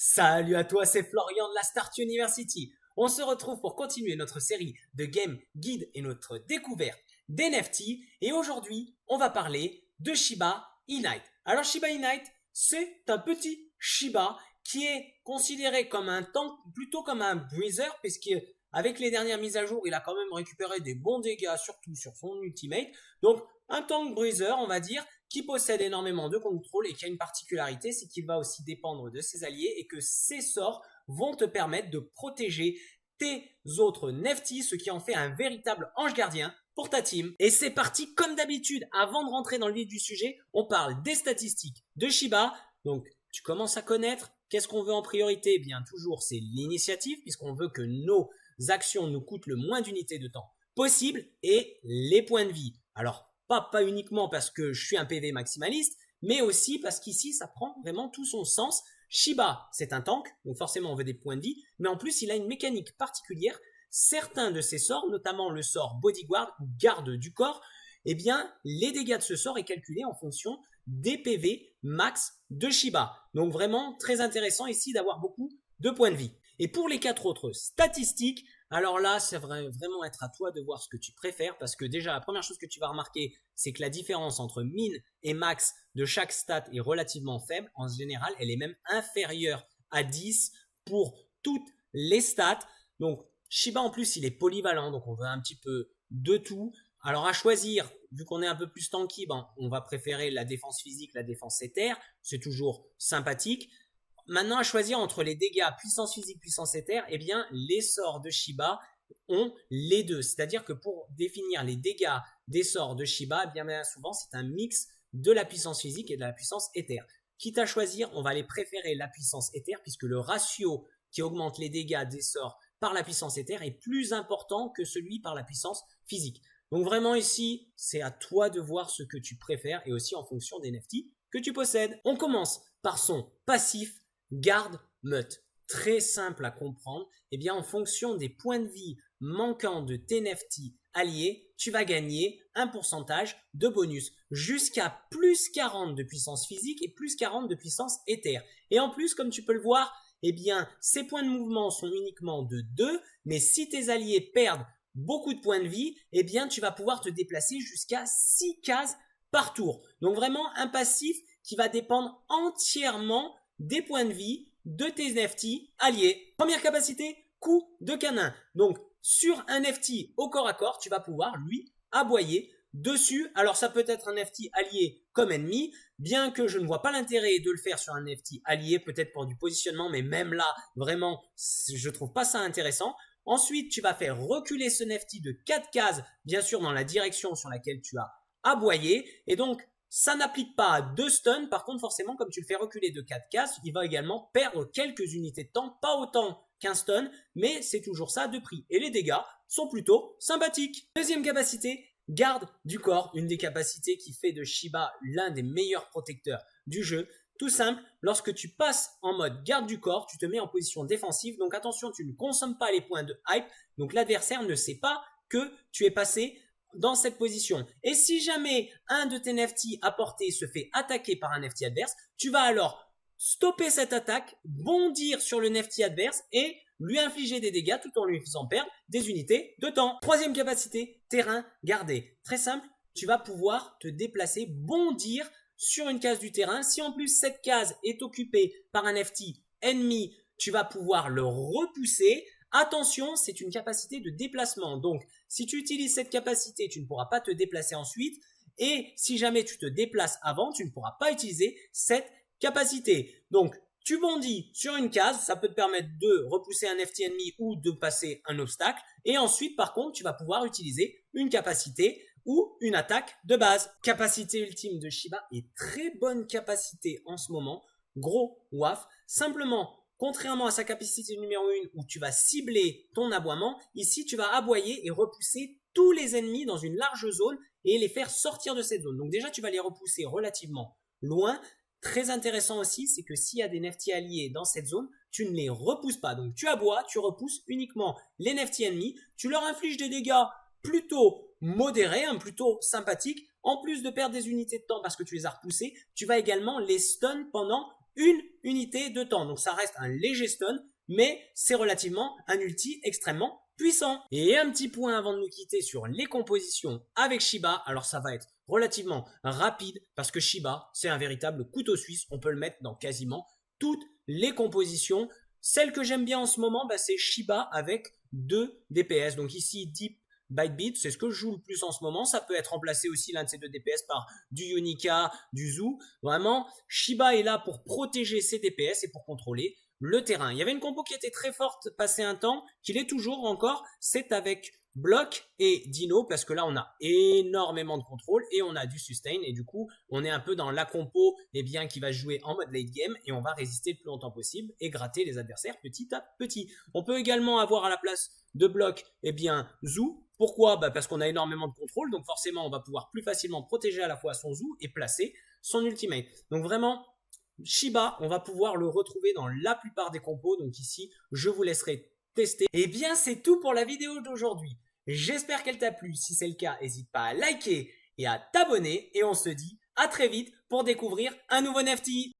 Salut à toi, c'est Florian de la Start University. On se retrouve pour continuer notre série de game guide et notre découverte d'NFT. Et aujourd'hui, on va parler de Shiba Inite. Alors Shiba Inite, c'est un petit Shiba qui est considéré comme un tank, plutôt comme un breezer, puisqu'avec les dernières mises à jour, il a quand même récupéré des bons dégâts, surtout sur son ultimate. Donc un tank breezer, on va dire, qui possède énormément de contrôle et qui a une particularité, c'est qu'il va aussi dépendre de ses alliés et que ses sorts vont te permettre de protéger tes autres Nefty, ce qui en fait un véritable ange gardien pour ta team. Et c'est parti comme d'habitude, avant de rentrer dans le vif du sujet, on parle des statistiques de Shiba. Donc tu commences à connaître, qu'est-ce qu'on veut en priorité? Eh bien toujours c'est l'initiative, puisqu'on veut que nos actions nous coûtent le moins d'unités de temps possible, et les points de vie. Alors pas uniquement parce que je suis un PV maximaliste, mais aussi parce qu'ici, ça prend vraiment tout son sens. Shiba, c'est un tank, donc forcément on veut des points de vie, mais en plus il a une mécanique particulière. Certains de ses sorts, notamment le sort Bodyguard, garde du corps, eh bien les dégâts de ce sort est calculé en fonction des PV max de Shiba. Donc vraiment très intéressant ici d'avoir beaucoup de points de vie. Et pour les 4 autres statistiques, alors là, ça va vraiment être à toi de voir ce que tu préfères, parce que déjà, la première chose que tu vas remarquer, c'est que la différence entre min et max de chaque stat est relativement faible. En général, elle est même inférieure à 10 pour toutes les stats. Donc, Shiba, en plus, il est polyvalent, donc on veut un petit peu de tout. Alors, à choisir, vu qu'on est un peu plus tanky, on va préférer la défense physique, la défense éther. C'est toujours sympathique. Maintenant, à choisir entre les dégâts puissance physique, puissance éther, eh bien, les sorts de Shiba ont les deux. C'est-à-dire que pour définir les dégâts des sorts de Shiba, bien souvent, c'est un mix de la puissance physique et de la puissance éther. Quitte à choisir, on va les préférer la puissance éther, puisque le ratio qui augmente les dégâts des sorts par la puissance éther est plus important que celui par la puissance physique. Donc vraiment ici, c'est à toi de voir ce que tu préfères et aussi en fonction des NFT que tu possèdes. On commence par son passif Garde Meute. Très simple à comprendre. Eh bien, en fonction des points de vie manquants de tes Nefty alliés, tu vas gagner un pourcentage de bonus jusqu'à plus 40 de puissance physique et plus 40 de puissance éther. Et en plus, comme tu peux le voir, eh bien, ces points de mouvement sont uniquement de 2, mais si tes alliés perdent beaucoup de points de vie, eh bien, tu vas pouvoir te déplacer jusqu'à 6 cases par tour. Donc vraiment un passif qui va dépendre entièrement des points de vie de tes NFT alliés. Première capacité, coup de canin. Donc sur un NFT au corps à corps, tu vas pouvoir lui aboyer dessus. Alors ça peut être un NFT allié comme ennemi, bien que je ne vois pas l'intérêt de le faire sur un NFT allié, peut-être pour du positionnement, mais même là, vraiment, je trouve pas ça intéressant. Ensuite, tu vas faire reculer ce NFT de 4 cases, bien sûr dans la direction sur laquelle tu as aboyé. Et donc, ça n'applique pas à 2 stuns. Par contre, forcément, comme tu le fais reculer de 4 cases, il va également perdre quelques unités de temps. Pas autant qu'un stun, mais c'est toujours ça de prix. Et les dégâts sont plutôt sympathiques. Deuxième capacité, garde du corps. Une des capacités qui fait de Shiba l'un des meilleurs protecteurs du jeu. Tout simple, lorsque tu passes en mode garde du corps, tu te mets en position défensive. Donc attention, tu ne consommes pas les points de hype. Donc l'adversaire ne sait pas que tu es passé dans cette position. Et si jamais un de tes Nefty à portée se fait attaquer par un Nefty adverse, tu vas alors stopper cette attaque, bondir sur le Nefty adverse et lui infliger des dégâts tout en lui faisant perdre des unités de temps. Troisième capacité, terrain gardé. Très simple, tu vas pouvoir te déplacer, bondir sur une case du terrain. Si en plus cette case est occupée par un Nefty ennemi, tu vas pouvoir le repousser. Attention, c'est une capacité de déplacement. Donc, si tu utilises cette capacité, tu ne pourras pas te déplacer ensuite. Et si jamais tu te déplaces avant, tu ne pourras pas utiliser cette capacité. Donc, tu bondis sur une case, ça peut te permettre de repousser un FT ennemi ou de passer un obstacle. Et ensuite, par contre, tu vas pouvoir utiliser une capacité ou une attaque de base. Capacité ultime de Shiba est très bonne capacité en ce moment. Gros waf. Simplement, contrairement à sa capacité numéro 1 où tu vas cibler ton aboiement, ici tu vas aboyer et repousser tous les ennemis dans une large zone et les faire sortir de cette zone. Donc déjà tu vas les repousser relativement loin. Très intéressant aussi, c'est que s'il y a des Nefty alliés dans cette zone, tu ne les repousses pas. Donc tu aboies, tu repousses uniquement les Nefty ennemis, tu leur infliges des dégâts plutôt modérés, plutôt sympathiques. En plus de perdre des unités de temps parce que tu les as repoussés, tu vas également les stun pendant une unité de temps. Donc ça reste un léger stun, mais c'est relativement un ulti extrêmement puissant. Et un petit point avant de nous quitter sur les compositions avec Shiba. Alors ça va être relativement rapide parce que Shiba, c'est un véritable couteau suisse. On peut le mettre dans quasiment toutes les compositions. Celle que j'aime bien en ce moment, c'est Shiba avec 2 DPS. Donc ici, Deep Bytebeat, c'est ce que je joue le plus en ce moment. Ça peut être remplacé aussi l'un de ces 2 DPS par du Yonika, du Zoo. Vraiment, Shiba est là pour protéger ses DPS et pour contrôler le terrain. Il y avait une compo qui était très forte passé un temps, qu'il est toujours encore, c'est avec Block et Dino, parce que là on a énormément de contrôle et on a du sustain, et du coup on est un peu dans la compo qui va jouer en mode late game, et on va résister le plus longtemps possible et gratter les adversaires petit à petit. On peut également avoir à la place de Block Zoo. Pourquoi? Parce qu'on a énormément de contrôle, donc forcément on va pouvoir plus facilement protéger à la fois son Zoo et placer son ultimate. Donc vraiment, Shiba, on va pouvoir le retrouver dans la plupart des compos, donc ici je vous laisserai tester. Et bien c'est tout pour la vidéo d'aujourd'hui. J'espère qu'elle t'a plu. Si c'est le cas, n'hésite pas à liker et à t'abonner. Et on se dit à très vite pour découvrir un nouveau NFT.